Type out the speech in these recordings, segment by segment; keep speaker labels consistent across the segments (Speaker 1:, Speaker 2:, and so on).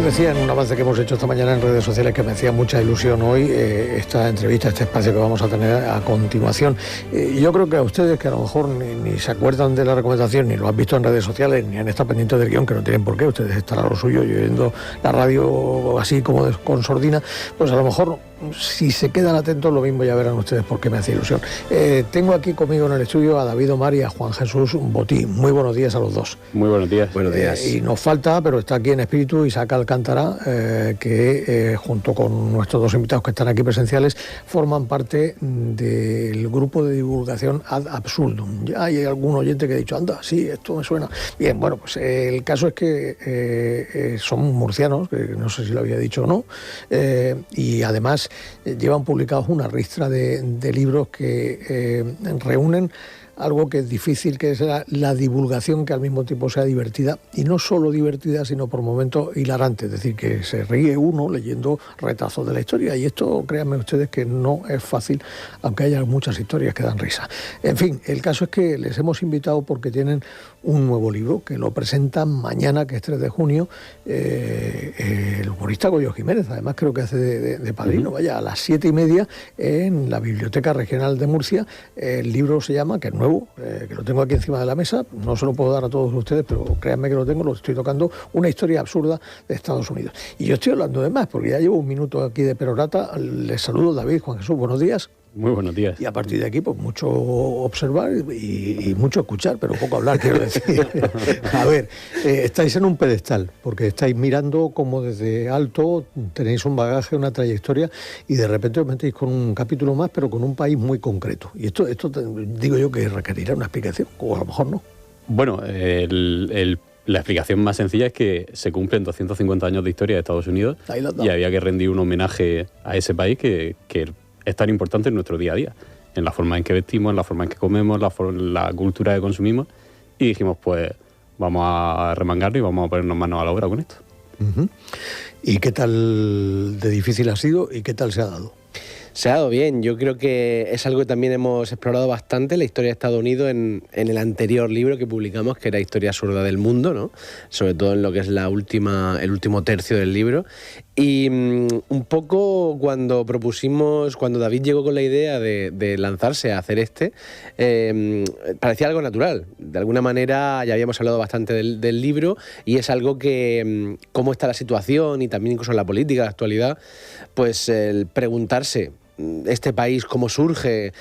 Speaker 1: les decía en un avance que hemos hecho esta mañana en redes sociales que me hacía mucha ilusión hoy esta entrevista, este espacio que vamos a tener a continuación. Yo creo que a ustedes que a lo mejor ni se acuerdan de la recomendación, ni lo han visto en redes sociales, ni han estado pendientes del guión, que no tienen por qué, ustedes están a lo suyo y oyendo la radio así como con sordina, pues a lo mejor si se quedan atentos lo mismo ya verán ustedes por qué me hace ilusión. Tengo aquí conmigo en el estudio a David Omar y a Juan Jesús Botín. Muy buenos días a los dos.
Speaker 2: Muy buenos días.
Speaker 3: Buenos días.
Speaker 1: Y nos falta, pero está aquí en espíritu, Isaac Alcántara, que junto con nuestros dos invitados que están aquí presenciales, forman parte del grupo de divulgación Ad Absurdum. Ya hay algún oyente que ha dicho, anda, sí, esto me suena. Bien, bueno, pues el caso es que son murcianos, que no sé si lo había dicho o no, y además llevan publicados una ristra de libros que reúnen algo que es difícil, que es la divulgación que al mismo tiempo sea divertida, y no solo divertida, sino por momentos hilarante, es decir, que se ríe uno leyendo retazos de la historia, y esto, créanme ustedes, que no es fácil, aunque haya muchas historias que dan risa. En fin, el caso es que les hemos invitado porque tienen un nuevo libro que lo presentan mañana, que es 3 de junio, el humorista Goyo Jiménez, además creo que hace de padrino, vaya, a las 7:30 en la Biblioteca Regional de Murcia. El libro se llama, que es nuevo, que lo tengo aquí encima de la mesa, no se lo puedo dar a todos ustedes, pero créanme que lo tengo, lo estoy tocando, Una historia absurda de Estados Unidos. Y yo estoy hablando de más, porque ya llevo un minuto aquí de perorata. Les saludo, David, Juan Jesús, buenos días.
Speaker 2: Muy buenos días.
Speaker 1: Y a partir de aquí, pues mucho observar y mucho escuchar, pero poco hablar, quiero decir. A ver, estáis en un pedestal, porque estáis mirando como desde alto, tenéis un bagaje, una trayectoria, y de repente os metéis con un capítulo más, pero con un país muy concreto. Y esto digo yo que requerirá una explicación, o a lo mejor no.
Speaker 2: Bueno, la explicación más sencilla es que se cumplen 250 años de historia de Estados Unidos y había que rendir un homenaje a ese país que es tan importante en nuestro día a día, en la forma en que vestimos, en la forma en que comemos, la cultura que consumimos, y dijimos, pues vamos a remangarlo y vamos a ponernos manos a la obra con esto.
Speaker 1: Uh-huh. ¿Y qué tal de difícil ha sido y qué tal se ha dado?
Speaker 3: Se ha dado bien, yo creo que es algo que también hemos explorado bastante, la historia de Estados Unidos en el anterior libro que publicamos, que era Historia absurda del mundo, ¿no? Sobre todo en lo que es el último tercio del libro. Y un poco cuando David llegó con la idea de lanzarse a hacer parecía algo natural. De alguna manera ya habíamos hablado bastante del libro, y es algo que, cómo está la situación y también incluso en la política, la actualidad, pues el preguntarse este país cómo surge,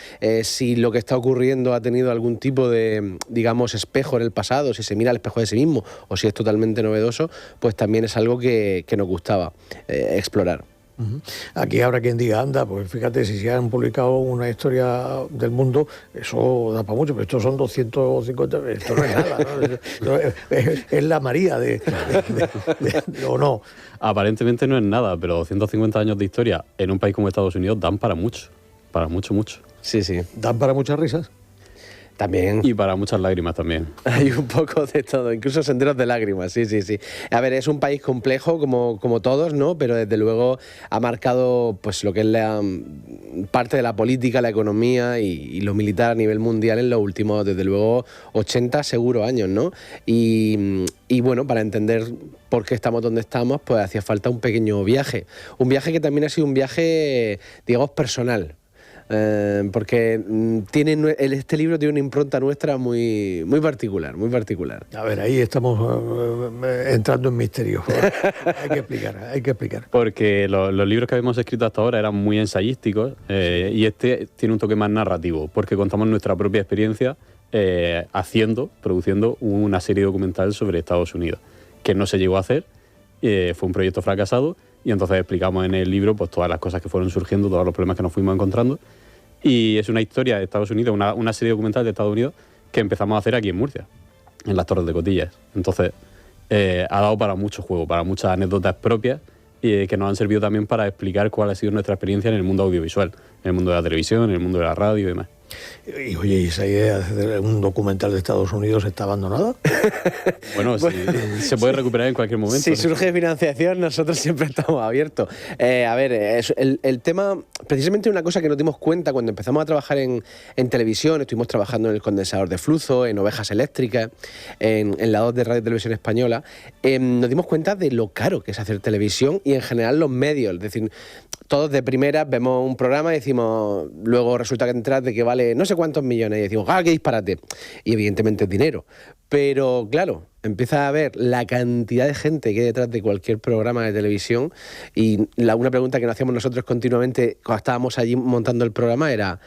Speaker 3: si lo que está ocurriendo ha tenido algún tipo de, digamos, espejo en el pasado, si se mira al espejo de sí mismo o si es totalmente novedoso, pues también es algo que nos gustaba explorar.
Speaker 1: Aquí habrá quien diga, anda, pues fíjate, si se han publicado una historia del mundo, eso da para mucho, pero estos son 250, esto no es nada, ¿no? Es la María o no.
Speaker 2: Aparentemente no es nada, pero 250 años de historia en un país como Estados Unidos dan para mucho, mucho.
Speaker 3: Sí, sí.
Speaker 1: ¿Dan para muchas risas?
Speaker 3: También.
Speaker 2: Y para muchas lágrimas también.
Speaker 3: Hay un poco de todo, incluso senderos de lágrimas, sí. A ver, es un país complejo como todos, ¿no? Pero desde luego ha marcado pues lo que es la parte de la política, la economía y lo militar a nivel mundial en los últimos, desde luego, 80 seguro años, ¿no? Y bueno, para entender por qué estamos donde estamos, pues hacía falta un pequeño viaje. Un viaje que también ha sido un viaje, digamos, personal. Porque este libro tiene una impronta nuestra muy particular.
Speaker 1: A ver, ahí estamos entrando en misterio. Hay que explicar.
Speaker 2: Porque los libros que habíamos escrito hasta ahora eran muy ensayísticos, y este tiene un toque más narrativo, porque contamos nuestra propia experiencia produciendo una serie documental sobre Estados Unidos, que no se llegó a hacer, fue un proyecto fracasado, y entonces explicamos en el libro pues todas las cosas que fueron surgiendo, todos los problemas que nos fuimos encontrando. Y es una historia de Estados Unidos, una serie documental de Estados Unidos que empezamos a hacer aquí en Murcia, en las Torres de Cotillas. Entonces, ha dado para mucho juego, para muchas anécdotas propias, que nos han servido también para explicar cuál ha sido nuestra experiencia en el mundo audiovisual, en el mundo de la televisión, en el mundo de la radio y demás.
Speaker 1: Y oye, ¿y esa idea de hacer un documental de Estados Unidos está abandonada?
Speaker 2: Bueno, sí, se puede recuperar en cualquier momento.
Speaker 3: Si surge financiación, nosotros siempre estamos abiertos. A ver, el tema, precisamente una cosa que nos dimos cuenta cuando empezamos a trabajar en televisión, estuvimos trabajando en el condensador de flujo, en Ovejas Eléctricas, en la 2 de Radio y Televisión Española, nos dimos cuenta de lo caro que es hacer televisión y en general los medios. Es decir, todos de primeras vemos un programa y decimos, luego resulta que entras de que vale no sé cuántos millones y decimos, ¡ah, qué disparate! Y evidentemente es dinero. Pero claro, empieza a ver la cantidad de gente que hay detrás de cualquier programa de televisión y una pregunta que nos hacíamos nosotros continuamente cuando estábamos allí montando el programa era,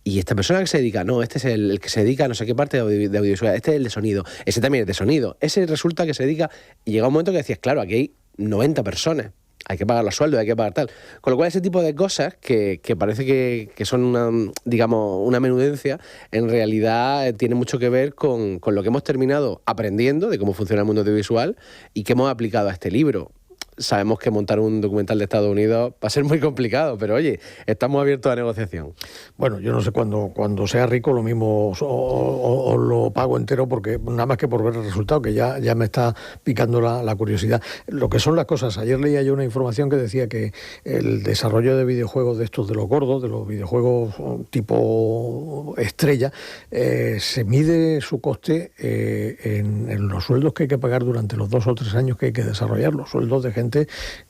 Speaker 3: ¿y esta persona que se dedica? No, este es el que se dedica a no sé qué parte de audiovisual, este es el de sonido, ese también es de sonido, ese resulta que se dedica... Y llega un momento que decías, claro, aquí hay 90 personas. Hay que pagar los sueldos, hay que pagar tal. Con lo cual, ese tipo de cosas que parece que son una menudencia, en realidad tiene mucho que ver con lo que hemos terminado aprendiendo de cómo funciona el mundo audiovisual y que hemos aplicado a este libro. Sabemos que montar un documental de Estados Unidos va a ser muy complicado, pero oye, estamos abiertos a negociación.
Speaker 1: Bueno, yo no sé, cuando sea rico lo mismo o lo pago entero, porque nada más que por ver el resultado, que ya me está picando la curiosidad. Lo que son las cosas, ayer leía yo una información que decía que el desarrollo de videojuegos de estos de los gordos, de los videojuegos tipo estrella, se mide su coste en los sueldos que hay que pagar durante los 2 o 3 años que hay que desarrollar, los sueldos de gente,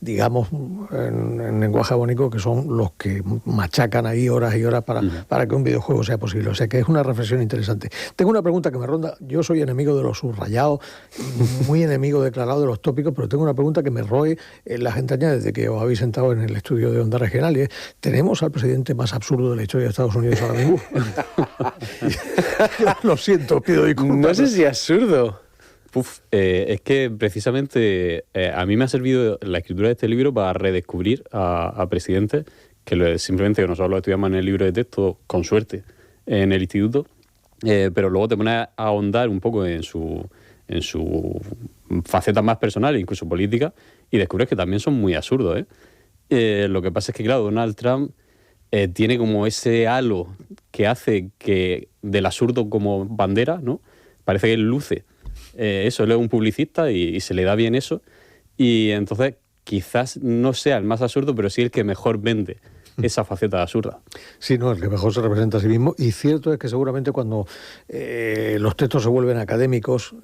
Speaker 1: digamos, en lenguaje bonito, que son los que machacan ahí horas y horas para que un videojuego sea posible. O sea que es una reflexión interesante. Tengo una pregunta que me ronda. Yo soy enemigo de los subrayados, muy enemigo declarado de los tópicos, pero tengo una pregunta que me roe en las entrañas desde que os habéis sentado en el estudio de Onda Regional, y es, ¿tenemos al presidente más absurdo de la historia de Estados Unidos ahora mismo? Lo siento, pido disculpas.
Speaker 3: No sé si absurdo.
Speaker 2: Es que precisamente a mí me ha servido la escritura de este libro para redescubrir a presidentes que simplemente nosotros lo estudiamos en el libro de texto, con suerte, en el instituto, pero luego te pones a ahondar un poco en su faceta más personal, incluso política, y descubres que también son muy absurdos. Lo que pasa es que, claro, Donald Trump tiene como ese halo que hace que del absurdo como bandera, ¿no? Parece que él luce. Eso, él es un publicista y se le da bien eso, y entonces quizás no sea el más absurdo, pero sí el que mejor vende esa faceta absurda.
Speaker 1: Sí, no, el que mejor se representa a sí mismo, y cierto es que seguramente cuando los textos se vuelven académicos,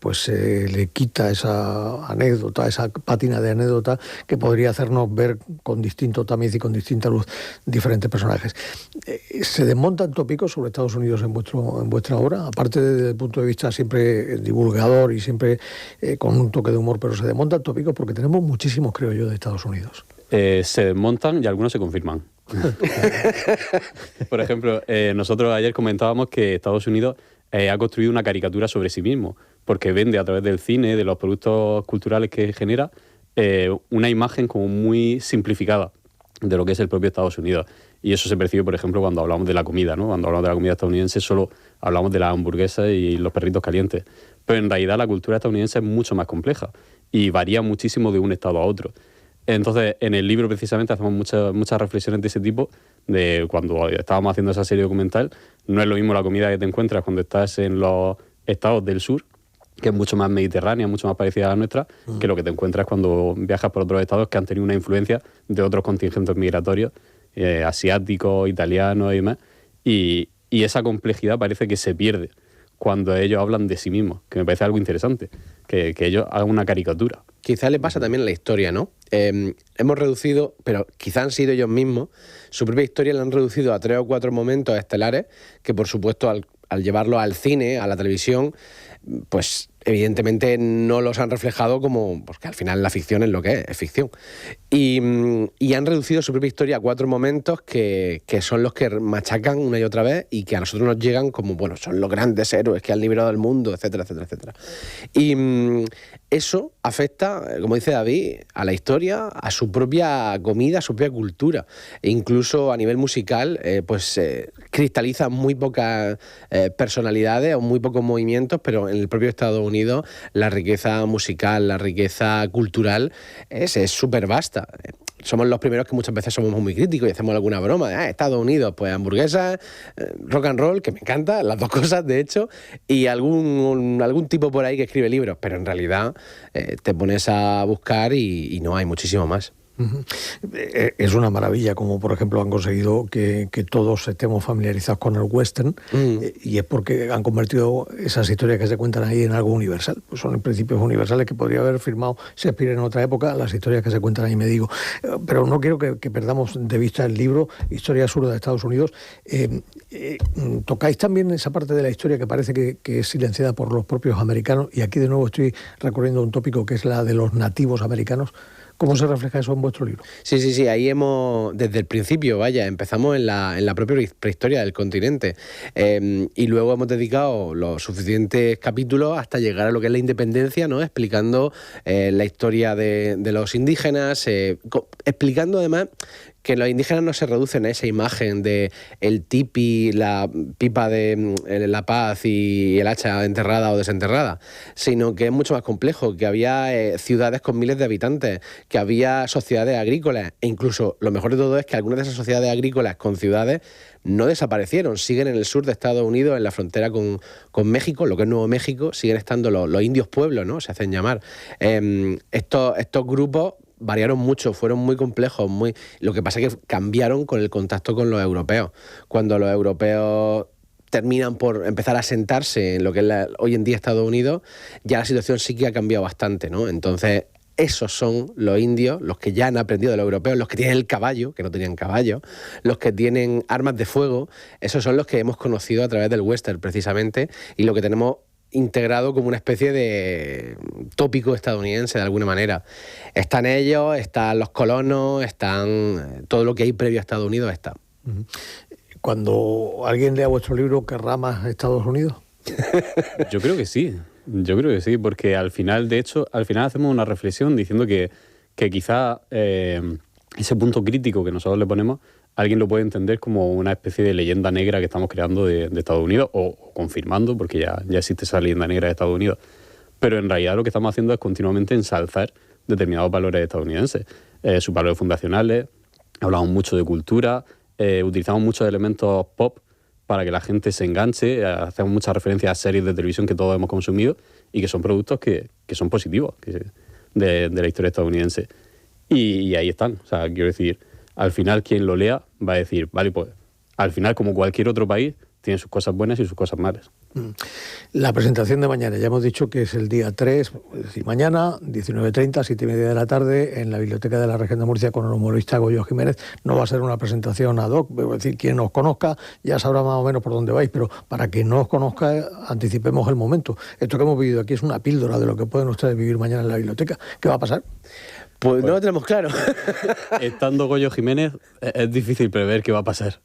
Speaker 1: pues se le quita esa anécdota, esa pátina de anécdota que podría hacernos ver con distinto tamiz y con distinta luz diferentes personajes. ¿Se desmontan tópicos sobre Estados Unidos en vuestra obra? Aparte desde el punto de vista siempre divulgador y siempre con un toque de humor, pero se desmontan tópicos porque tenemos muchísimos, creo yo, de Estados Unidos.
Speaker 2: Se desmontan y algunos se confirman. Por ejemplo, nosotros ayer comentábamos que Estados Unidos ha construido una caricatura sobre sí mismo, porque vende a través del cine, de los productos culturales que genera, una imagen como muy simplificada de lo que es el propio Estados Unidos. Y eso se percibe, por ejemplo, cuando hablamos de la comida, ¿no? Cuando hablamos de la comida estadounidense solo hablamos de las hamburguesas y los perritos calientes. Pero en realidad la cultura estadounidense es mucho más compleja y varía muchísimo de un estado a otro. Entonces, en el libro precisamente hacemos muchas reflexiones de ese tipo, de cuando estábamos haciendo esa serie documental. No es lo mismo la comida que te encuentras cuando estás en los estados del sur, que es mucho más mediterránea, mucho más parecida a la nuestra, que lo que te encuentras cuando viajas por otros estados que han tenido una influencia de otros contingentes migratorios, asiáticos, italianos y demás. Y esa complejidad parece que se pierde cuando ellos hablan de sí mismos, que me parece algo interesante, que ellos hagan una caricatura.
Speaker 3: Quizás le pasa también a la historia, ¿no? Hemos reducido, pero quizás han sido ellos mismos, su propia historia la han reducido a 3 o 4 momentos estelares que, por supuesto, al llevarlo al cine, a la televisión, pues evidentemente no los han reflejado como... Porque al final la ficción es lo que es ficción. Y han reducido su propia historia a 4 momentos que son los que machacan una y otra vez y que a nosotros nos llegan como, bueno, son los grandes héroes que han librado el mundo, etcétera, etcétera, etcétera. Y eso afecta, como dice David, a la historia, a su propia comida, a su propia cultura. E incluso a nivel musical, cristaliza muy pocas personalidades o muy pocos movimientos, pero en el propio Estados Unidos la riqueza musical, la riqueza cultural es súper vasta. somos los primeros que muchas veces somos muy críticos y hacemos alguna broma. Estados Unidos, pues hamburguesas, rock and roll, que me encanta, las dos cosas de hecho, y algún tipo por ahí que escribe libros, pero en realidad te pones a buscar y no, hay muchísimo más.
Speaker 1: Es una maravilla como por ejemplo han conseguido que todos estemos familiarizados con el western y es porque han convertido esas historias que se cuentan ahí en algo universal. Pues son principios universales que podría haber firmado Shakespeare en otra época, las historias que se cuentan ahí, me digo. Pero no quiero que perdamos de vista el libro Historia absurda de Estados Unidos. Tocáis también esa parte de la historia que parece que es silenciada por los propios americanos, y aquí de nuevo estoy recurriendo a un tópico que es la de los nativos americanos. ¿Cómo se refleja eso en vuestro libro?
Speaker 3: Sí, ahí desde el principio, empezamos en la propia prehistoria del continente, y luego hemos dedicado los suficientes capítulos hasta llegar a lo que es la independencia, ¿no? Explicando la historia de los indígenas, explicando además que los indígenas no se reducen a esa imagen de el tipi, la pipa de la paz y el hacha enterrada o desenterrada, sino que es mucho más complejo, que había ciudades con miles de habitantes, que había sociedades agrícolas, e incluso lo mejor de todo es que algunas de esas sociedades agrícolas con ciudades no desaparecieron, siguen en el sur de Estados Unidos, en la frontera con México, lo que es Nuevo México, siguen estando los indios pueblos, ¿no? Se hacen llamar. Estos grupos variaron mucho, fueron muy complejos, lo que pasa es que cambiaron con el contacto con los europeos. Cuando los europeos terminan por empezar a asentarse en lo que es hoy en día Estados Unidos, ya la situación sí que ha cambiado bastante, ¿no? Entonces, esos son los indios, los que ya han aprendido de los europeos, los que tienen el caballo, que no tenían caballo, los que tienen armas de fuego, esos son los que hemos conocido a través del western, precisamente, y lo que tenemos integrado como una especie de tópico estadounidense de alguna manera. Están ellos, están los colonos, están todo lo que hay previo a Estados Unidos está.
Speaker 1: Cuando alguien lea vuestro libro, ¿querrá más Estados Unidos?
Speaker 2: Yo creo que sí, porque al final hacemos una reflexión diciendo que quizá ese punto crítico que nosotros le ponemos, alguien lo puede entender como una especie de leyenda negra que estamos creando de Estados Unidos, o confirmando, porque ya existe esa leyenda negra de Estados Unidos. Pero en realidad lo que estamos haciendo es continuamente ensalzar determinados valores estadounidenses, sus valores fundacionales. Hablamos mucho de cultura, utilizamos muchos elementos pop para que la gente se enganche, hacemos muchas referencias a series de televisión que todos hemos consumido y que son productos que son positivos de la historia estadounidense. Y ahí están, o sea, quiero decir, al final quien lo lea va a decir, vale, pues al final como cualquier otro país tiene sus cosas buenas y sus cosas malas.
Speaker 1: La presentación de mañana, ya hemos dicho que es el día 3, es decir, mañana, 19:30, 7:30 de la tarde, en la Biblioteca de la Región de Murcia con el humorista Goyo Jiménez. No va a ser una presentación ad hoc, es decir, quien os conozca ya sabrá más o menos por dónde vais, pero para quien no os conozca, anticipemos el momento. Esto que hemos vivido aquí es una píldora de lo que pueden ustedes vivir mañana en la biblioteca. ¿Qué va a pasar?
Speaker 3: Pues no lo tenemos claro.
Speaker 2: Estando Goyo Jiménez, es difícil prever qué va a pasar.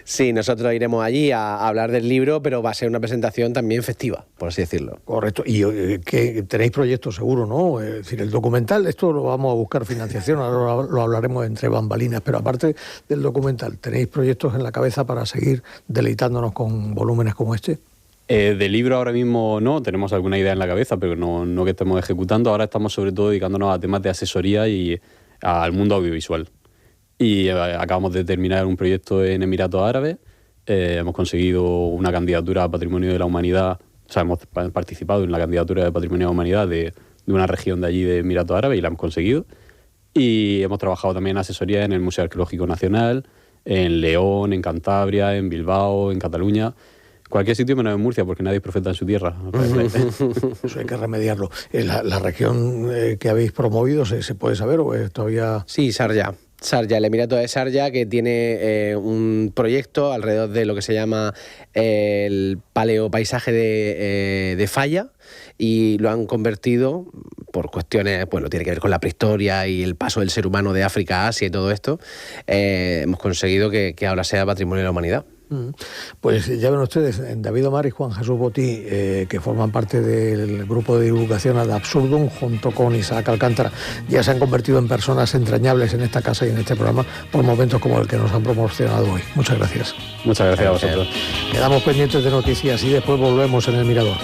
Speaker 3: Sí, nosotros iremos allí a hablar del libro, pero va a ser una presentación también festiva, por así decirlo.
Speaker 1: Correcto. Y que tenéis proyectos seguro, ¿no? Es decir, el documental, esto lo vamos a buscar financiación, ahora lo hablaremos entre bambalinas, pero aparte del documental, ¿tenéis proyectos en la cabeza para seguir deleitándonos con volúmenes como este?
Speaker 2: De libro ahora mismo no, tenemos alguna idea en la cabeza, pero no que estemos ejecutando. Ahora estamos sobre todo dedicándonos a temas de asesoría y al mundo audiovisual. Y acabamos de terminar un proyecto en Emiratos Árabes. Hemos conseguido una candidatura a Patrimonio de la Humanidad, o sea, hemos participado en la candidatura de Patrimonio de la Humanidad de una región de allí de Emiratos Árabes y la hemos conseguido. Y hemos trabajado también en asesoría en el Museo Arqueológico Nacional, en León, en Cantabria, en Bilbao, en Cataluña. Cualquier sitio menos en Murcia, porque nadie es profeta en su tierra.
Speaker 1: Eso hay que remediarlo. ¿La región que habéis promovido se puede saber o es todavía...?
Speaker 3: Sí, Sharjah, el Emirato de Sharjah, que tiene un proyecto alrededor de lo que se llama el paleopaisaje de Falla, y lo han convertido por cuestiones, bueno, tiene que ver con la prehistoria y el paso del ser humano de África a Asia y todo esto. Hemos conseguido que ahora sea Patrimonio de la Humanidad.
Speaker 1: Pues ya ven ustedes, David Omar y Juan Jesús Botí, que forman parte del grupo de divulgación Ad Absurdum, junto con Isaac Alcántara, ya se han convertido en personas entrañables en esta casa y en este programa por momentos como el que nos han promocionado hoy. Muchas gracias.
Speaker 2: Muchas gracias a vosotros.
Speaker 1: Quedamos pendientes de noticias y después volvemos en El Mirador.